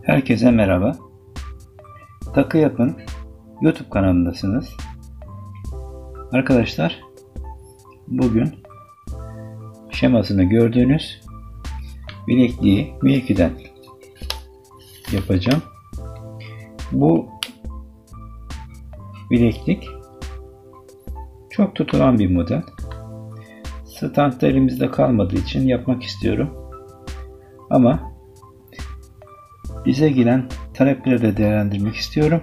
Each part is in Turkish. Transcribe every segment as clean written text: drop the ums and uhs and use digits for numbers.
Herkese merhaba. Takı Yapın YouTube kanalındasınız. Arkadaşlar, bugün şemasını gördüğünüz bilekliği M2'den yapacağım. Bu bileklik çok tutulan bir model. Standta elimizde kalmadığı için yapmak istiyorum. Ama bize gelen talepleri de değerlendirmek istiyorum.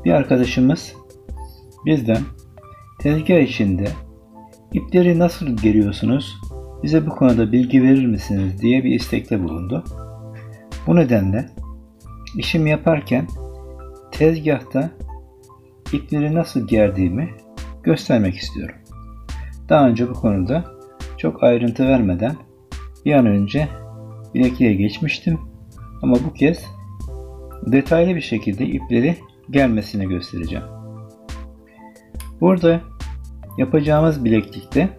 Bir arkadaşımız bizden tezgah içinde ipleri nasıl geriyorsunuz, bize bu konuda bilgi verir misiniz diye bir istekte bulundu. Bu nedenle işim yaparken tezgahta ipleri nasıl gerdiğimi göstermek istiyorum. Daha önce bu konuda çok ayrıntı vermeden bir an önce bilekliğe geçmiştim. Ama bu kez detaylı bir şekilde ipleri germesini göstereceğim. Burada yapacağımız bileklikte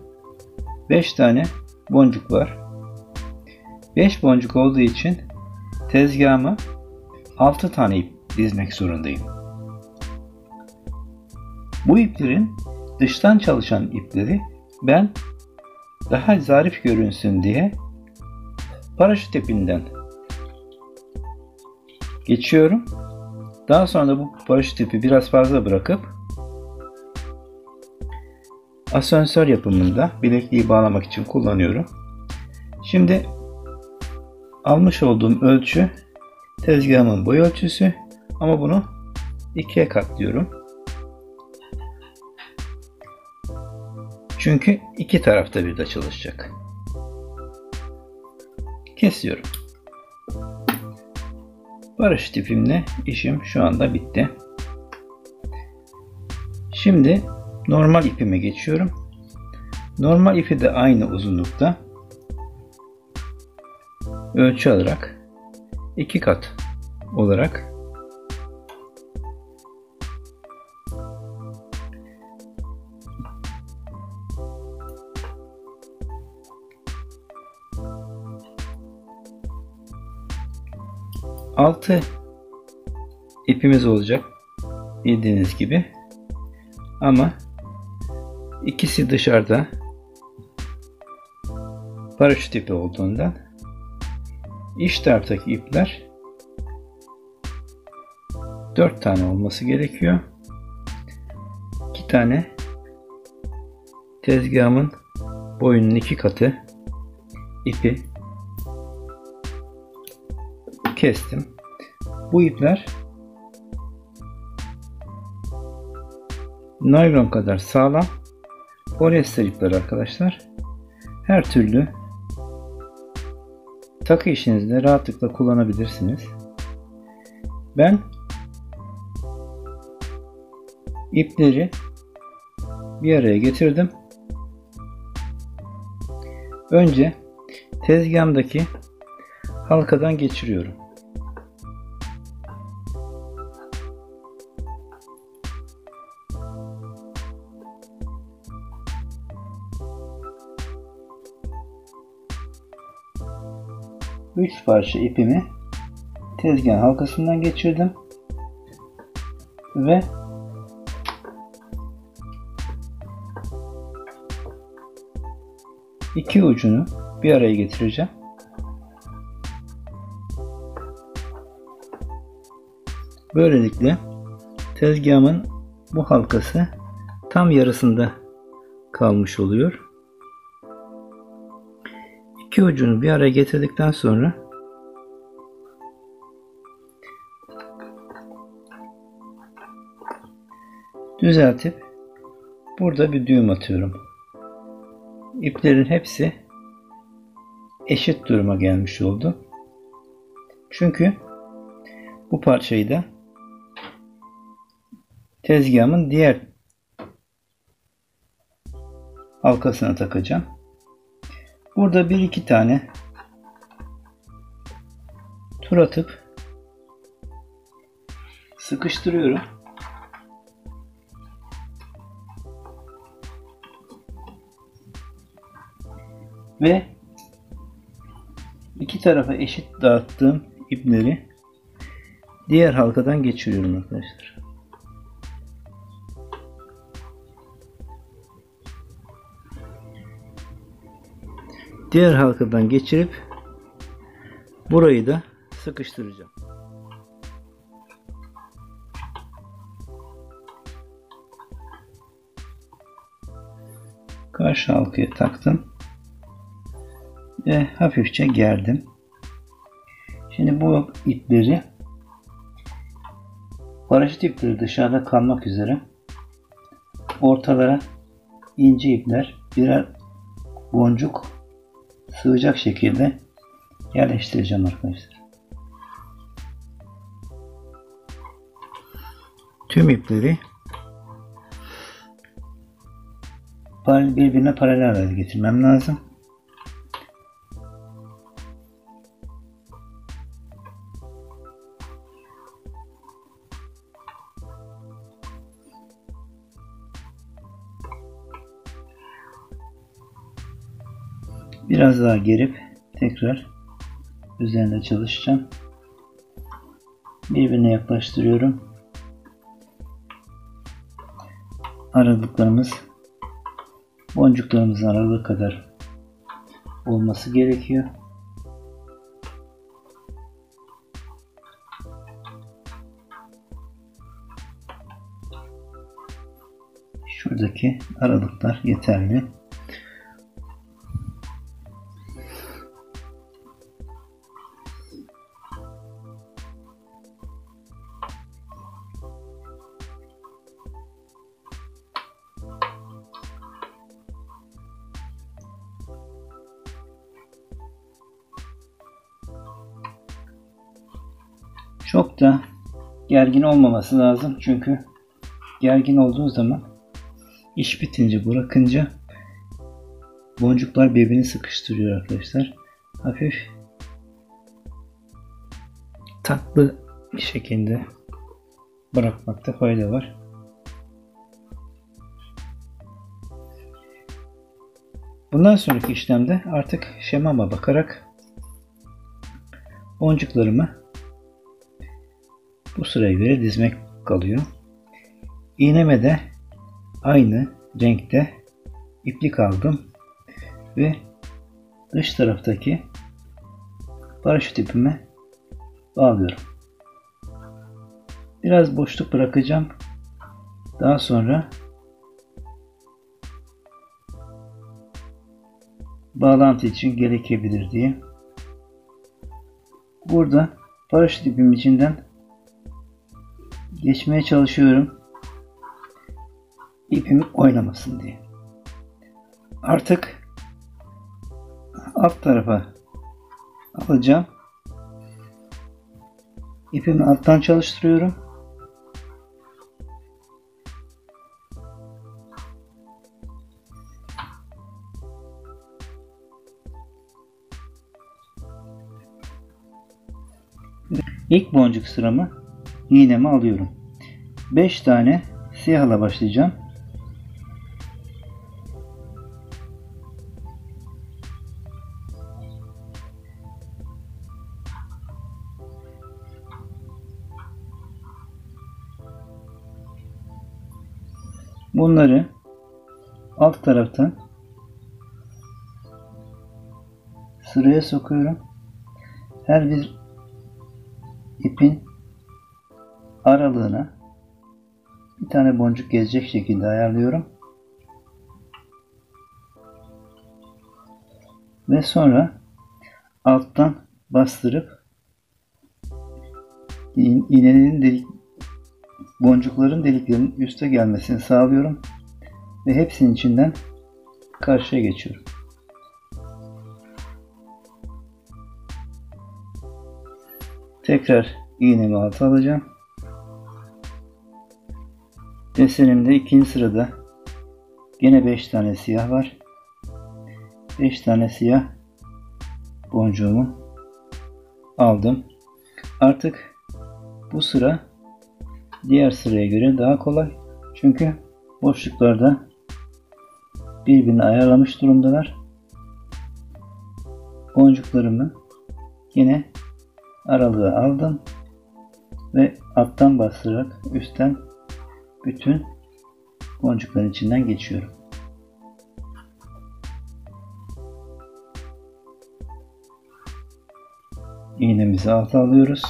5 tane boncuk var. 5 boncuk olduğu için tezgahıma 6 tane ip dizmek zorundayım. Bu iplerin dıştan çalışan ipleri ben daha zarif görünsün diye paraşüt ipinden geçiyorum. Daha sonra da bu paraşüt ipi biraz fazla bırakıp asansör yapımında bilekliği bağlamak için kullanıyorum. Şimdi almış olduğum ölçü tezgahımın boy ölçüsü, ama bunu ikiye katlıyorum. Çünkü iki tarafta bir de çalışacak. Kesiyorum. Paraşüt ipimle işim şu anda bitti. Şimdi normal ipime geçiyorum. Normal ipi de aynı uzunlukta ölçü alarak 2 kat olarak altı ipimiz olacak bildiğiniz gibi, ama ikisi dışarıda paraşüt ipi olduğundan iç taraftaki ipler 4 tane olması gerekiyor. 2 tane tezgahımın boyunun 2 katı ipi kestim. Bu ipler naylon kadar sağlam polyester ipler arkadaşlar. Her türlü takı işinizde rahatlıkla kullanabilirsiniz. Ben ipleri bir araya getirdim. Önce tezgahımdaki halkadan geçiriyorum. Üç parça ipimi tezgahın halkasından geçirdim ve iki ucunu bir araya getireceğim. Böylelikle tezgahımın bu halkası tam yarısında kalmış oluyor. İki ucunu bir araya getirdikten sonra düzeltip burada bir düğüm atıyorum. İplerin hepsi eşit duruma gelmiş oldu. Çünkü bu parçayı da tezgahımın diğer halkasına takacağım. Burada bir iki tane tur atıp sıkıştırıyorum. Ve iki tarafa eşit dağıttığım ipleri Diğer halkadan geçiriyorum arkadaşlar. Diğer halkadan geçirip burayı da sıkıştıracağım. Karşı halkaya taktım ve hafifçe gerdim. Şimdi bu ipleri, paraşüt ipleri dışarıda kalmak üzere ortalara ince ipler, birer boncuk sığacak şekilde yerleştireceğim arkadaşlar. Tüm ipleri birbirine paralel hale getirmem lazım. Biraz daha gerip tekrar üzerinde çalışacağım. Birbirine yaklaştırıyorum. Aralıklarımız boncuklarımızın aralığı kadar olması gerekiyor. Şuradaki aralıklar yeterli. Çok da gergin olmaması lazım. Çünkü gergin olduğu zaman iş bitince bırakınca boncuklar birbirini sıkıştırıyor arkadaşlar. Hafif tatlı bir şekilde bırakmakta fayda var. Bundan sonraki işlemde artık şemama bakarak boncuklarımı bu sıraya göre dizmek kalıyor. İğneme de aynı renkte iplik aldım ve dış taraftaki paraşüt ipime bağlıyorum. Biraz boşluk bırakacağım. Daha sonra bağlantı için gerekebilir diye. Burada paraşüt ipim içinden geçmeye çalışıyorum. İpim oynamasın diye. Artık alt tarafa alacağım. İpimi alttan çalıştırıyorum. İlk boncuk sıramı iğnemi alıyorum. 5 tane siyahla başlayacağım. Bunları alt taraftan sıraya sokuyorum. Her bir ipin aralığına bir tane boncuk gelecek şekilde ayarlıyorum. Ve sonra alttan bastırıp iğnenin boncukların deliklerinin üste gelmesini sağlıyorum. Ve hepsinin içinden karşıya geçiyorum. Tekrar iğnemi alta alacağım. Desenimde ikinci sırada yine 5 tane siyah var. 5 tane siyah boncuğumu aldım. Artık bu sıra diğer sıraya göre daha kolay. Çünkü boşluklarda birbirini ayarlamış durumdalar. Boncuklarımı yine aralığa aldım ve alttan bastırarak üstten bütün boncukların içinden geçiyorum. İğnemizi alta alıyoruz.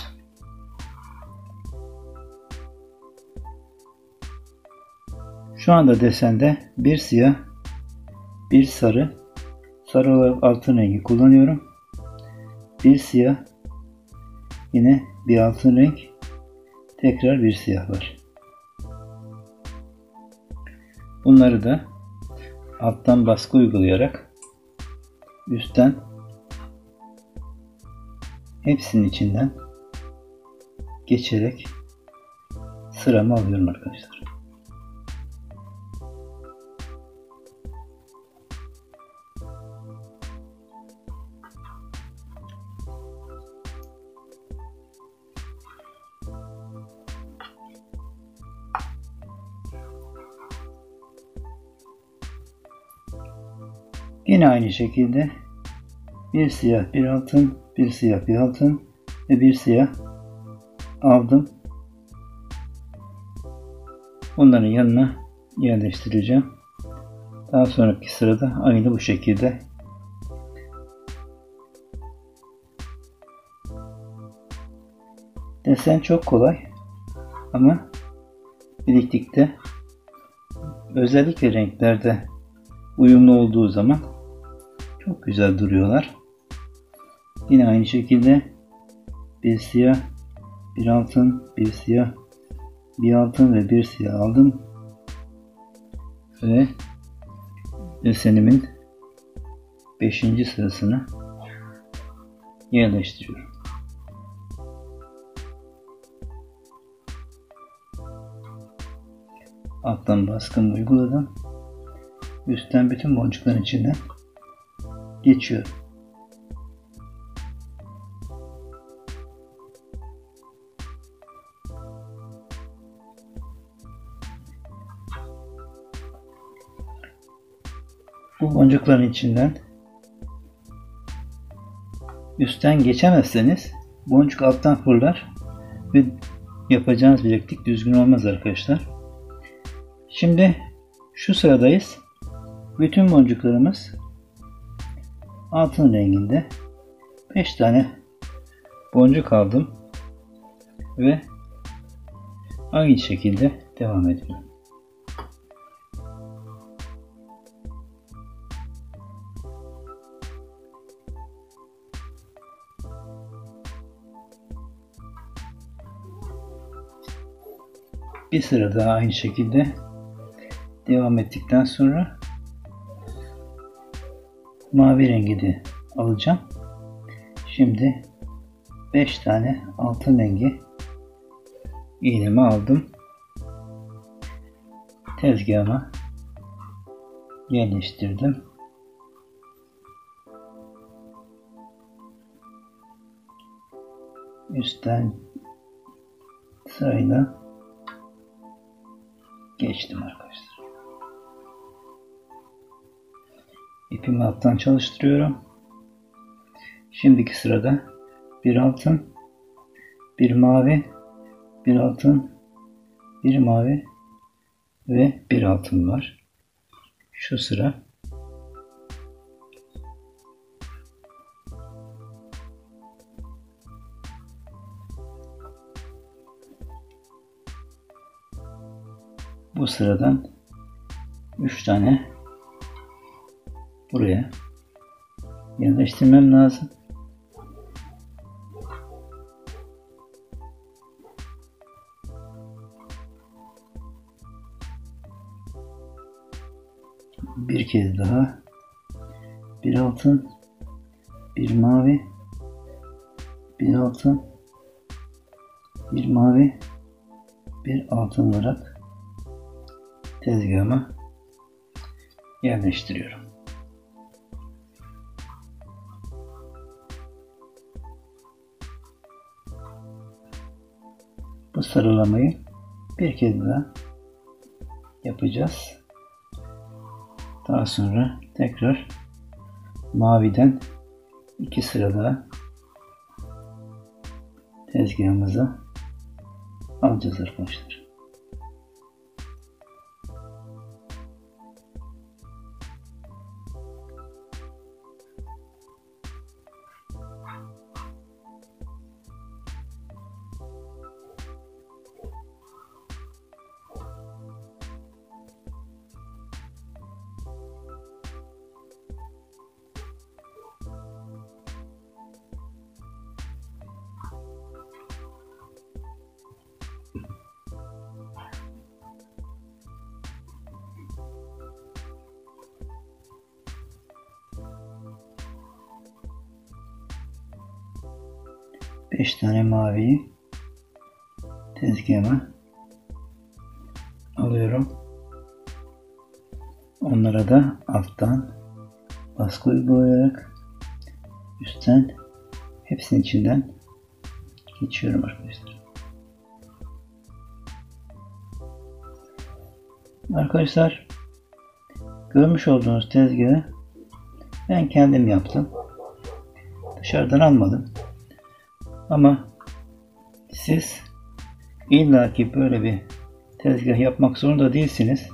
Şu anda desende bir siyah, bir sarı, sarı olarak altın rengi kullanıyorum. Bir siyah, yine bir altın renk, tekrar bir siyah var. Bunları da alttan baskı uygulayarak üstten hepsinin içinden geçerek sıramı alıyorum arkadaşlar. Yine aynı şekilde bir siyah, bir altın, bir siyah, bir altın ve bir siyah aldım. Bunların yanına yerleştireceğim. Daha sonraki sırada aynı bu şekilde desen çok kolay ama birlikte özellikle renklerde uyumlu olduğu zaman çok güzel duruyorlar. Yine aynı şekilde bir siyah, bir altın, bir siyah, bir altın ve bir siyah aldım ve desenimin 5. sırasını yerleştiriyorum. Alttan baskımı uyguladım. Üstten bütün boncukların içinden geçiyorum. Bu boncukların içinden üstten geçemezseniz boncuk alttan fırlar ve yapacağınız bileklik düzgün olmaz arkadaşlar. Şimdi şu sıradayız. Bütün boncuklarımız altın renginde. 5 tane boncuk aldım ve aynı şekilde devam ediyorum. Bir sıra daha aynı şekilde devam ettikten sonra mavi rengi de alacağım. Şimdi 5 tane altın rengi iğnemi aldım. Tezgahıma yerleştirdim. Üstten sırayla geçtim arkadaşlar. İpimi alttan çalıştırıyorum. Şimdiki sırada bir altın, bir mavi, bir altın, bir mavi ve bir altın var. Şu sıra bu sıradan 3 tane buraya yerleştirmem lazım. Bir kez daha bir altın, bir mavi, bir altın, bir mavi, bir altın olarak tezgahıma yerleştiriyorum. Bu sıralamayı bir kez daha yapacağız. Daha sonra tekrar maviden 2 sıra daha tezgahımıza alacağız arkadaşlar. Beş tane maviyi tezgahıma alıyorum. Onlara da alttan baskı uygulayarak üstten hepsinin içinden geçiyorum arkadaşlar. Arkadaşlar, görmüş olduğunuz tezgahı ben kendim yaptım. Dışarıdan almadım. Ama siz illaki böyle bir tezgah yapmak zorunda değilsiniz.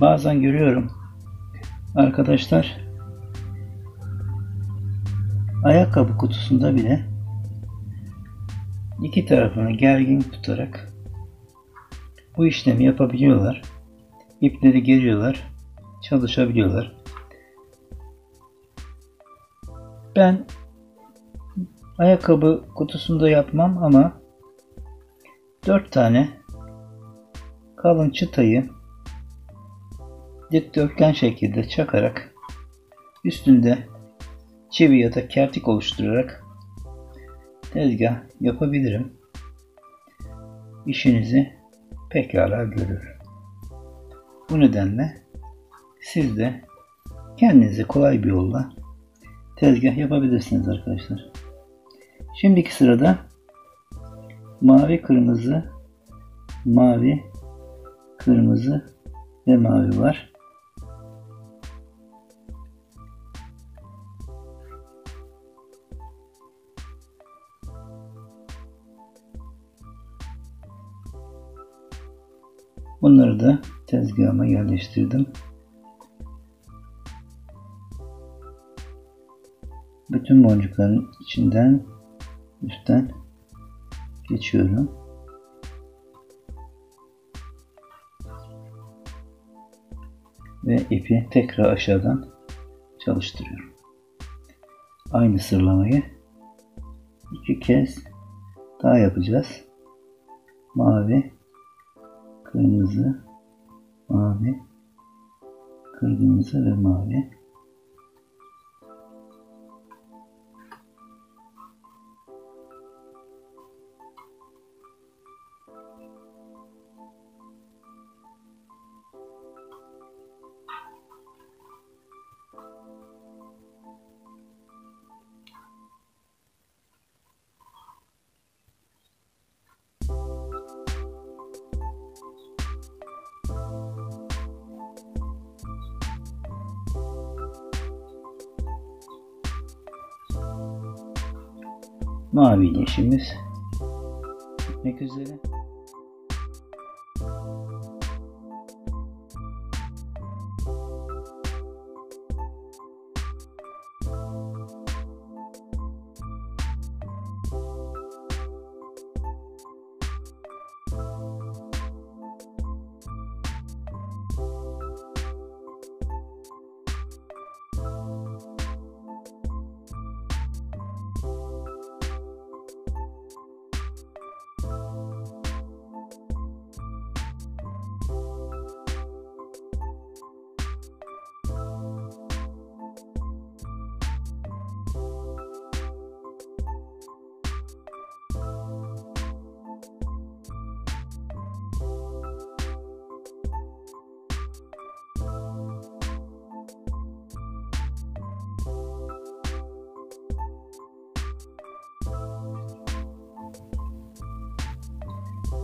Bazen görüyorum arkadaşlar, ayakkabı kutusunda bile iki tarafını gergin tutarak bu işlemi yapabiliyorlar. İpleri geriyorlar, çalışabiliyorlar. Ben ayakkabı kutusunda yapmam ama 4 tane kalın çıtayı dikdörtgen şekilde çakarak üstünde çivi ya da kertik oluşturarak tezgah yapabilirim. İşinizi pekala görür. Bu nedenle siz de kendinize kolay bir yolla tezgah yapabilirsiniz arkadaşlar. Şimdiki sırada mavi, kırmızı, mavi, kırmızı ve mavi var. Bunları da tezgahıma yerleştirdim. Bütün boncukların içinden üstten geçiyorum. Ve ipi tekrar aşağıdan çalıştırıyorum. Aynı sıralamayı 2 kez daha yapacağız. Mavi, kırmızı, mavi, kırmızı ve mavi. Mavi ile işimiz bitmek üzere.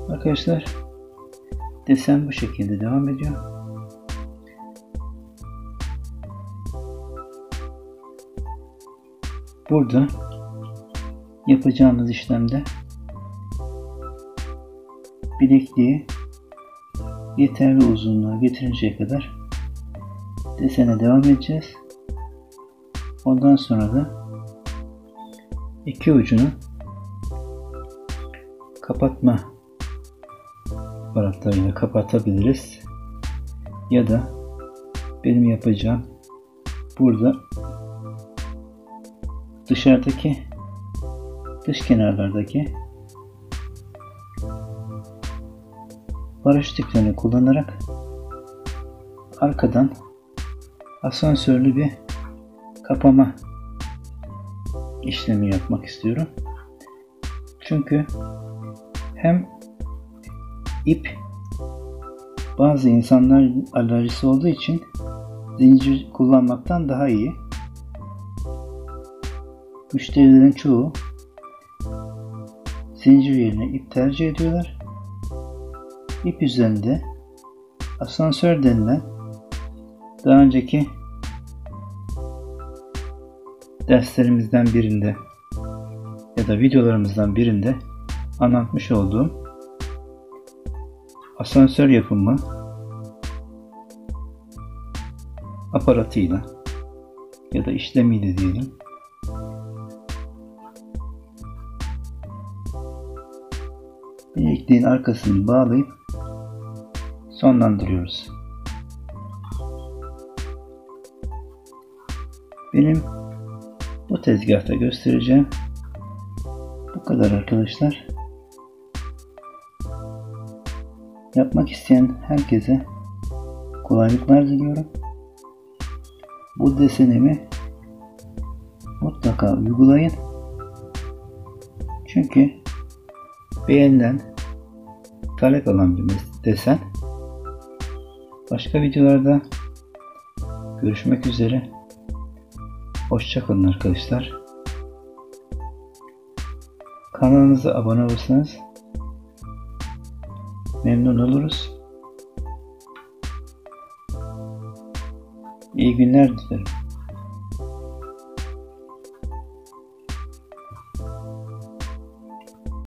Arkadaşlar, desen bu şekilde devam ediyor. Burada yapacağımız işlemde bilekliği yeterli uzunluğa getirinceye kadar desene devam edeceğiz. Ondan sonra da iki ucunu kapatma aparatlarıyla kapatabiliriz. Ya da benim yapacağım burada dışarıdaki dış kenarlardaki paraşüt iplerini kullanarak arkadan asansörlü bir kapama işlemi yapmak istiyorum. Çünkü hem ip bazı insanların alerjisi olduğu için zincir kullanmaktan daha iyi. Müşterilerin çoğu zincir yerine ip tercih ediyorlar. İp üzerinde asansör denilen daha önceki derslerimizden birinde ya da videolarımızdan birinde anlatmış olduğum asansör yapımı aparatıyla ya da işlemiyle diyelim bilekliğin arkasını bağlayıp sonlandırıyoruz. Benim bu tezgahta göstereceğim bu kadar arkadaşlar. Yapmak isteyen herkese kolaylıklar diliyorum. Bu desenimi mutlaka uygulayın. Çünkü beğenilen, talep alan bir desen. Başka videolarda görüşmek üzere. Hoşça kalın arkadaşlar. Kanalımıza abone olursanız memnun oluruz. İyi günler dilerim.